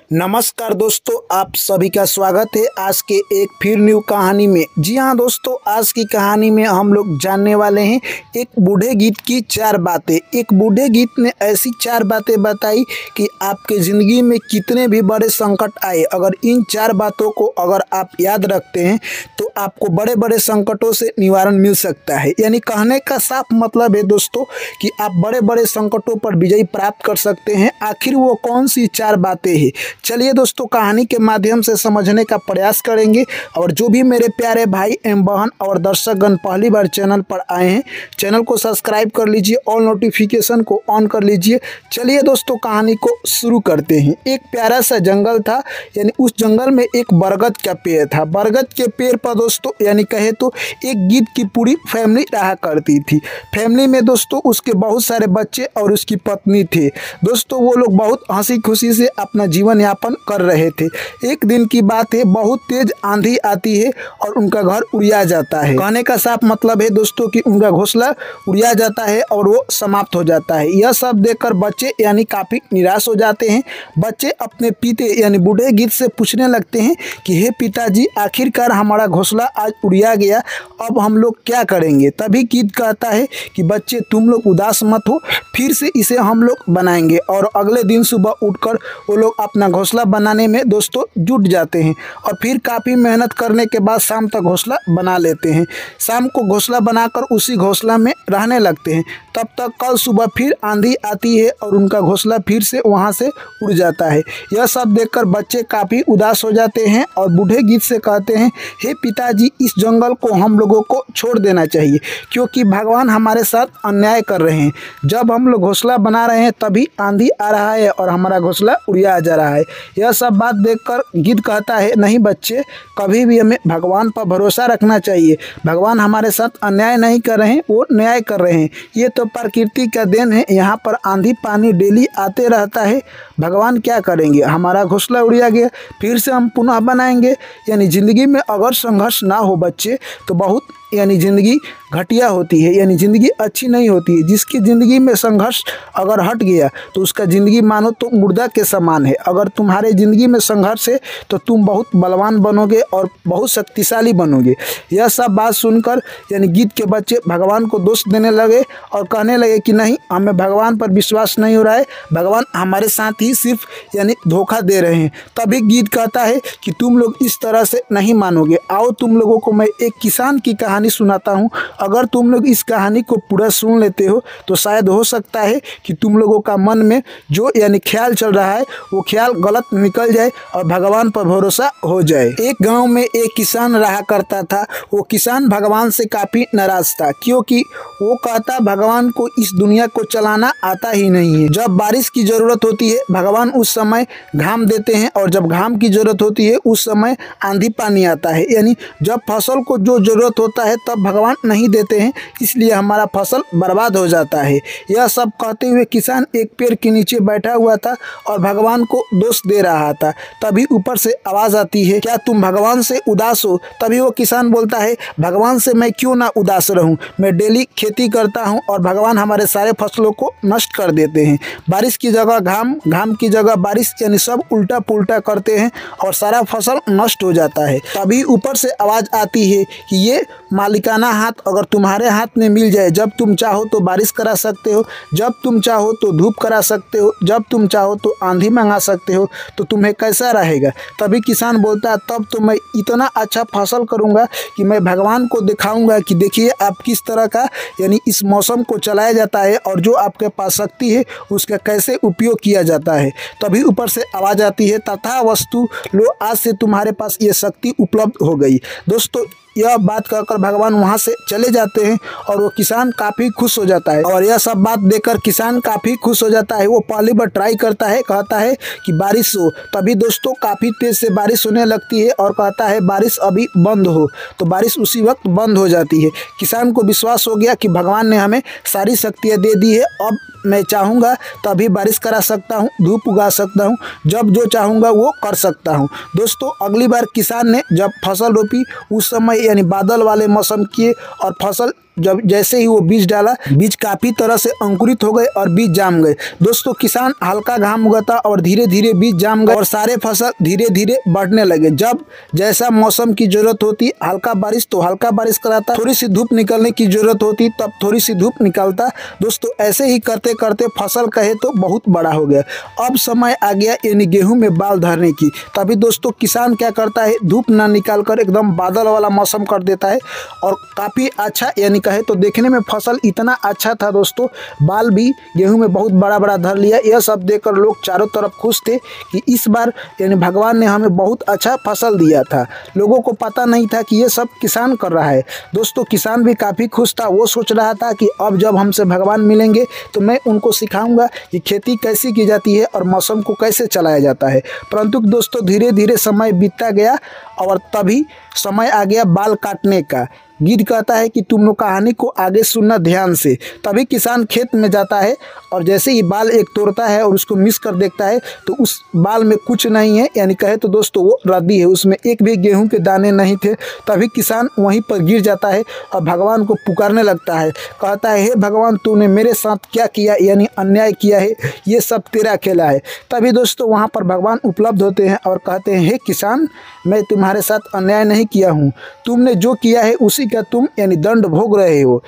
नमस्कार दोस्तों, आप सभी का स्वागत है आज के एक फिर न्यू कहानी में। जी हाँ दोस्तों, आज की कहानी में हम लोग जानने वाले हैं एक बूढ़े गीत की 4 बातें। एक बूढ़े गीत ने ऐसी 4 बातें बताई कि आपके ज़िंदगी में कितने भी बड़े संकट आए, अगर इन 4 बातों को अगर आप याद रखते हैं तो आपको बड़े बड़े संकटों से निवारण मिल सकता है। यानी कहने का साफ मतलब है दोस्तों कि आप बड़े बड़े संकटों पर विजय प्राप्त कर सकते हैं। आखिर वो कौन सी 4 बातें हैं, चलिए दोस्तों कहानी के माध्यम से समझने का प्रयास करेंगे। और जो भी मेरे प्यारे भाई एवं बहन और दर्शकगण पहली बार चैनल पर आए हैं, चैनल को सब्सक्राइब कर लीजिए, ऑल नोटिफिकेशन को ऑन कर लीजिए। चलिए दोस्तों कहानी को शुरू करते हैं। एक प्यारा सा जंगल था, यानी उस जंगल में एक बरगद का पेड़ था। बरगद के पेड़ पर दोस्तों यानी कहे तो एक गिद्ध की पूरी फैमिली रहा करती थी। फैमिली में दोस्तों उसके बहुत सारे बच्चे और उसकी पत्नी थे। दोस्तों वो लोग बहुत हंसी खुशी से अपना जीवन यापन कर रहे थे। एक दिन की बात है, बहुत तेज आंधी आती है और उनका घर उड़िया जाता है। कहने का साफ मतलब है दोस्तों कि उनका घोंसला उड़िया जाता है और वो समाप्त हो जाता है। यह सब देखकर बच्चे यानी काफ़ी निराश हो जाते हैं। बच्चे अपने पिता यानी बूढ़े गिद्ध से पूछने लगते हैं कि हे पिताजी, आखिरकार हमारा घोंसला आज उड़िया गया, अब हम लोग क्या करेंगे। तभी गिद्ध कहता है कि बच्चे तुम लोग उदास मत हो, फिर से इसे हम लोग बनाएंगे। और अगले दिन सुबह उठकर वो लोग अपना घोंसला बनाने में दोस्तों जुट जाते हैं और फिर काफ़ी मेहनत करने के बाद शाम तक घोंसला बना लेते हैं। शाम को घोंसला बनाकर उसी घोंसला में रहने लगते हैं। तब तक कल सुबह फिर आंधी आती है और उनका घोंसला फिर से वहां से उड़ जाता है। यह सब देखकर बच्चे काफ़ी उदास हो जाते हैं और बूढ़े गिद्ध से कहते हैं, हे पिताजी, इस जंगल को हम लोगों को छोड़ देना चाहिए क्योंकि भगवान हमारे साथ अन्याय कर रहे हैं। जब हम लोग घोंसला बना रहे हैं तभी आंधी आ रहा है और हमारा घोंसला उड़िया जा रहा है। यह सब बात देखकर गिद्ध कहता है, नहीं बच्चे, कभी भी हमें भगवान पर भरोसा रखना चाहिए। भगवान हमारे साथ अन्याय नहीं कर रहे हैं, वो न्याय कर रहे हैं। ये तो प्रकृति का देन है, यहाँ पर आंधी पानी डेली आते रहता है। भगवान क्या करेंगे, हमारा घोंसला उड़िया गया, फिर से हम पुनः बनाएंगे। यानी ज़िंदगी में अगर संघर्ष ना हो बच्चे तो बहुत यानी ज़िंदगी घटिया होती है, यानी ज़िंदगी अच्छी नहीं होती है। जिसकी ज़िंदगी में संघर्ष अगर हट गया तो उसका ज़िंदगी मानो तो मुर्दा के समान है। अगर तुम्हारे ज़िंदगी में संघर्ष है तो तुम बहुत बलवान बनोगे और बहुत शक्तिशाली बनोगे। यह सब बात सुनकर यानी गिद्ध के बच्चे भगवान को दोष देने लगे और कहने लगे कि नहीं, हमें भगवान पर विश्वास नहीं हो रहा है, भगवान हमारे साथ ही सिर्फ यानी धोखा दे रहे हैं। तभी गिद्ध कहता है कि तुम लोग इस तरह से नहीं मानोगे, आओ तुम लोगों को मैं एक किसान की कहानी सुनाता हूँ। अगर तुम लोग इस कहानी को पूरा सुन लेते हो तो शायद हो सकता है कि तुम लोगों का मन में जो यानी ख्याल चल रहा है वो ख्याल गलत निकल जाए और भगवान पर भरोसा हो जाए। एक गांव में एक किसान रहा करता था। वो किसान भगवान से काफ़ी नाराज था क्योंकि वो कहता भगवान को इस दुनिया को चलाना आता ही नहीं है। जब बारिश की ज़रूरत होती है भगवान उस समय घाम देते हैं और जब घाम की ज़रूरत होती है उस समय आंधी पानी आता है। यानी जब फसल को जो ज़रूरत होता है तब भगवान नहीं देते हैं, इसलिए हमारा फसल बर्बाद हो जाता है। यह सब कहते हुए किसान एक पेड़ के नीचे बैठा हुआ था और भगवान को दोष दे रहा था। तभी ऊपर से आवाज़ आती है, क्या तुम भगवान से उदास हो। तभी वो किसान बोलता है, भगवान से मैं क्यों ना उदास रहूं, मैं डेली खेती करता हूं और भगवान हमारे सारे फसलों को नष्ट कर देते हैं। बारिश की जगह घाम, घाम की जगह बारिश, यानी सब उल्टा पुल्टा करते हैं और सारा फसल नष्ट हो जाता है। तभी ऊपर से आवाज़ आती है कि ये मालिकाना हाथ अगर तुम्हारे हाथ में मिल जाए, जब तुम चाहो तो बारिश करा सकते हो, जब तुम चाहो तो धूप करा सकते हो, जब तुम चाहो तो आंधी मंगा सकते हो, तो तुम्हें कैसा रहेगा। तभी किसान बोलता है, तब तो मैं इतना अच्छा फसल करूंगा कि मैं भगवान को दिखाऊंगा कि देखिए आप किस तरह का यानी इस मौसम को चलाया जाता है और जो आपके पास शक्ति है उसका कैसे उपयोग किया जाता है। तभी ऊपर से आवाज़ आती है, तथा वस्तु लो, आज से तुम्हारे पास ये शक्ति उपलब्ध हो गई। दोस्तों यह बात कहकर भगवान वहां से चले जाते हैं और वो किसान काफ़ी खुश हो जाता है। और यह सब बात देखकर किसान काफ़ी खुश हो जाता है। वो पहली बार ट्राई करता है, कहता है कि बारिश हो। तभी दोस्तों काफ़ी तेज़ से बारिश होने लगती है और कहता है बारिश अभी बंद हो, तो बारिश उसी वक्त बंद हो जाती है। किसान को विश्वास हो गया कि भगवान ने हमें सारी शक्तियाँ दे दी है, अब मैं चाहूँगा तभी बारिश करा सकता हूँ, धूप उगा सकता हूँ, जब जो चाहूँगा वो कर सकता हूँ। दोस्तों अगली बार किसान ने जब फसल रोपी उस समय यानी बादल वाले मौसम किए और फसल जब जैसे ही वो बीज डाला, बीज काफी तरह से अंकुरित हो गए और बीज जाम गए। दोस्तों किसान हल्का घाम उगा था और धीरे धीरे बीज जाम गए और सारे फसल धीरे धीरे बढ़ने लगे। जब जैसा मौसम की जरूरत होती, हल्का बारिश तो हल्का बारिश कराता, थोड़ी सी धूप निकलने की जरूरत होती तब थोड़ी सी धूप निकलता। दोस्तों ऐसे ही करते करते फसल कहे तो बहुत बड़ा हो गया। अब समय आ गया यानी गेहूं में बाल धरने की। तभी दोस्तों किसान क्या करता है, धूप ना निकाल कर एकदम बादल वाला मौसम कर देता है और काफ़ी अच्छा यानी कहे तो देखने में फसल इतना अच्छा था दोस्तों, बाल भी गेहूं में बहुत बड़ा बड़ा धर लिया। यह सब देखकर लोग चारों तरफ खुश थे कि इस बार यानी भगवान ने हमें बहुत अच्छा फसल दिया था। लोगों को पता नहीं था कि ये सब किसान कर रहा है। दोस्तों किसान भी काफ़ी खुश था। वो सोच रहा था कि अब जब हमसे भगवान मिलेंगे तो मैं उनको सिखाऊंगा कि खेती कैसी की जाती है और मौसम को कैसे चलाया जाता है। परंतु दोस्तों धीरे धीरे समय बीतता गया और तभी समय आ गया बाल काटने का। गीत कहता है कि तुम लोग कहानी को आगे सुनना ध्यान से। तभी किसान खेत में जाता है और जैसे ही बाल एक तोड़ता है और उसको मिस कर देखता है तो उस बाल में कुछ नहीं है, यानी कहे तो दोस्तों वो रद्दी है, उसमें एक भी गेहूं के दाने नहीं थे। तभी किसान वहीं पर गिर जाता है और भगवान को पुकारने लगता है। कहता है, हे भगवान तूने मेरे साथ क्या किया, यानी अन्याय किया है, ये सब तेरा खेला है। तभी दोस्तों वहाँ पर भगवान उपलब्ध होते हैं और कहते हैं, हे किसान मैं तुम्हारे साथ अन्याय नहीं किया हूँ, तुमने जो किया है उसी का तुम यानी दंड भोग रहे हो।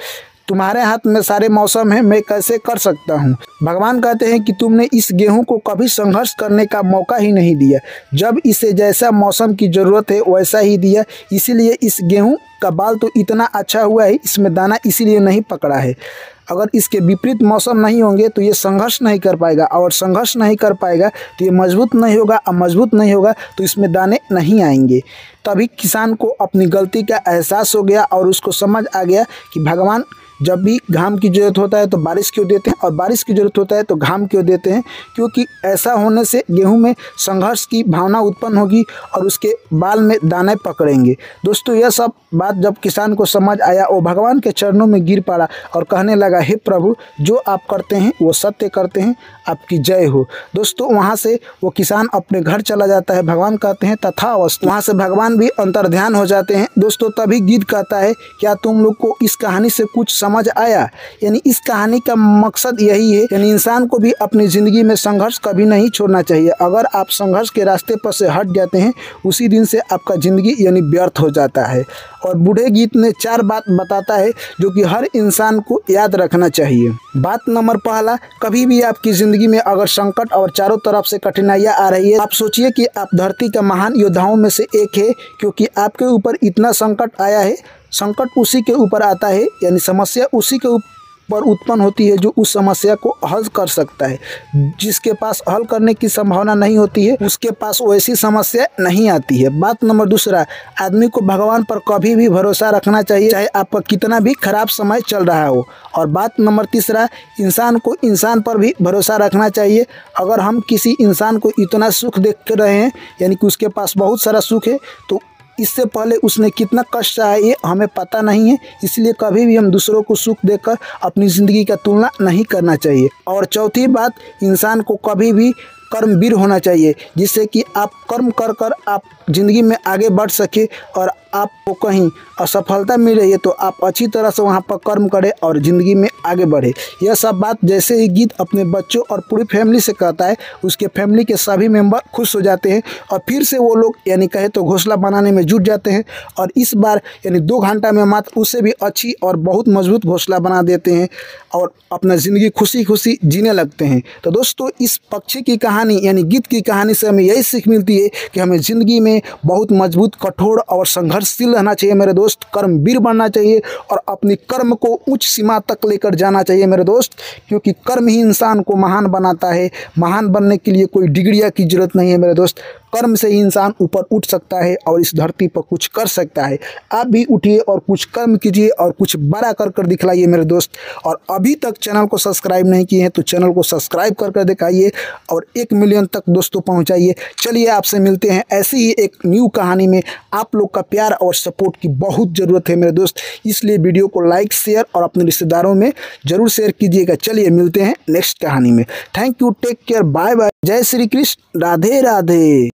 तुम्हारे हाथ में सारे मौसम हैं, मैं कैसे कर सकता हूँ। भगवान कहते हैं कि तुमने इस गेहूं को कभी संघर्ष करने का मौका ही नहीं दिया, जब इसे जैसा मौसम की ज़रूरत है वैसा ही दिया, इसीलिए इस गेहूं का बाल तो इतना अच्छा हुआ है, इसमें दाना इसीलिए नहीं पकड़ा है। अगर इसके विपरीत मौसम नहीं होंगे तो ये संघर्ष नहीं कर पाएगा और संघर्ष नहीं कर पाएगा तो ये मजबूत नहीं होगा और मजबूत नहीं होगा तो इसमें दाने नहीं आएंगे। तभी किसान को अपनी गलती का एहसास हो गया और उसको समझ आ गया कि भगवान जब भी घाम की ज़रूरत होता है तो बारिश क्यों देते हैं और बारिश की ज़रूरत होता है तो घाम क्यों देते हैं, क्योंकि ऐसा होने से गेहूं में संघर्ष की भावना उत्पन्न होगी और उसके बाल में दाने पकड़ेंगे। दोस्तों यह सब बात जब किसान को समझ आया वो भगवान के चरणों में गिर पड़ा और कहने लगा, हे प्रभु जो आप करते हैं वो सत्य करते हैं, आपकी जय हो। दोस्तों वहाँ से वो किसान अपने घर चला जाता है। भगवान कहते हैं तथास्तु। वहाँ से भगवान भी अंतर्ध्यान हो जाते हैं। दोस्तों तभी गीत कहता है, क्या तुम लोग को इस कहानी से कुछ समझ आया। यानी इस कहानी का मकसद यही है, यानी इंसान को भी अपनी ज़िंदगी में संघर्ष कभी नहीं छोड़ना चाहिए। अगर आप संघर्ष के रास्ते पर से हट जाते हैं उसी दिन से आपका ज़िंदगी यानी व्यर्थ हो जाता है। और बूढ़े गीत में 4 बात बताता है जो कि हर इंसान को याद रखना चाहिए। बात नंबर पहला, कभी भी आपकी ज़िंदगी में अगर संकट और चारों तरफ से कठिनाइयाँ आ रही है, आप सोचिए कि आप धरती का महान योद्धाओं में से एक है, क्योंकि आपके ऊपर इतना संकट आया है। संकट उसी के ऊपर आता है, यानी समस्या उसी के ऊपर उत्पन्न होती है जो उस समस्या को हल कर सकता है। जिसके पास हल करने की संभावना नहीं होती है उसके पास वैसी समस्या नहीं आती है। बात नंबर दूसरा, आदमी को भगवान पर कभी भी भरोसा रखना चाहिए, चाहे आपका कितना भी खराब समय चल रहा हो। और बात नंबर तीसरा, इंसान को इंसान पर भी भरोसा रखना चाहिए। अगर हम किसी इंसान को इतना सुख देख रहे हैं, यानी कि उसके पास बहुत सारा सुख है, तो इससे पहले उसने कितना कष्ट सहा है ये हमें पता नहीं है। इसलिए कभी भी हम दूसरों को सुख देकर अपनी ज़िंदगी का तुलना नहीं करना चाहिए। और चौथी बात, इंसान को कभी भी कर्मवीर होना चाहिए, जिससे कि आप कर्म कर कर आप ज़िंदगी में आगे बढ़ सके और आपको कहीं असफलता मिल रही है तो आप अच्छी तरह से वहाँ पर कर्म करें और ज़िंदगी में आगे बढ़े। यह सब बात जैसे ही गीत अपने बच्चों और पूरी फैमिली से कहता है, उसके फैमिली के सभी मेंबर खुश हो जाते हैं और फिर से वो लोग यानी कहे तो घोंसला बनाने में जुट जाते हैं। और इस बार यानी 2 घंटा में मात्र उससे भी अच्छी और बहुत मजबूत घोंसला बना देते हैं और अपना ज़िंदगी खुशी खुशी जीने लगते हैं। तो दोस्तों इस पक्षी की कहानी यानी गीत की कहानी से हमें यही सीख मिलती है कि हमें ज़िंदगी में बहुत मजबूत, कठोर और संघर्षशील रहना चाहिए मेरे दोस्त। कर्मवीर बनना चाहिए और अपनी कर्म को उच्च सीमा तक लेकर जाना चाहिए मेरे दोस्त, क्योंकि कर्म ही इंसान को महान बनाता है। महान बनने के लिए कोई डिग्रियाँ की जरूरत नहीं है मेरे दोस्त। कर्म से ही इंसान ऊपर उठ सकता है और इस धरती पर कुछ कर सकता है। आप भी उठिए और कुछ कर्म कीजिए और कुछ बड़ा कर दिखलाइए मेरे दोस्त। और अभी तक चैनल को सब्सक्राइब नहीं किए हैं तो चैनल को सब्सक्राइब कर दिखाइए और 1 मिलियन तक दोस्तों पहुंचाइए। चलिए आपसे मिलते हैं ऐसी ही एक न्यू कहानी में। आप लोग का प्यार और सपोर्ट की बहुत ज़रूरत है मेरे दोस्त, इसलिए वीडियो को लाइक, शेयर और अपने रिश्तेदारों में ज़रूर शेयर कीजिएगा। चलिए मिलते हैं नेक्स्ट कहानी में। Thank you, take care, bye bye, जय श्री कृष्ण, राधे राधे।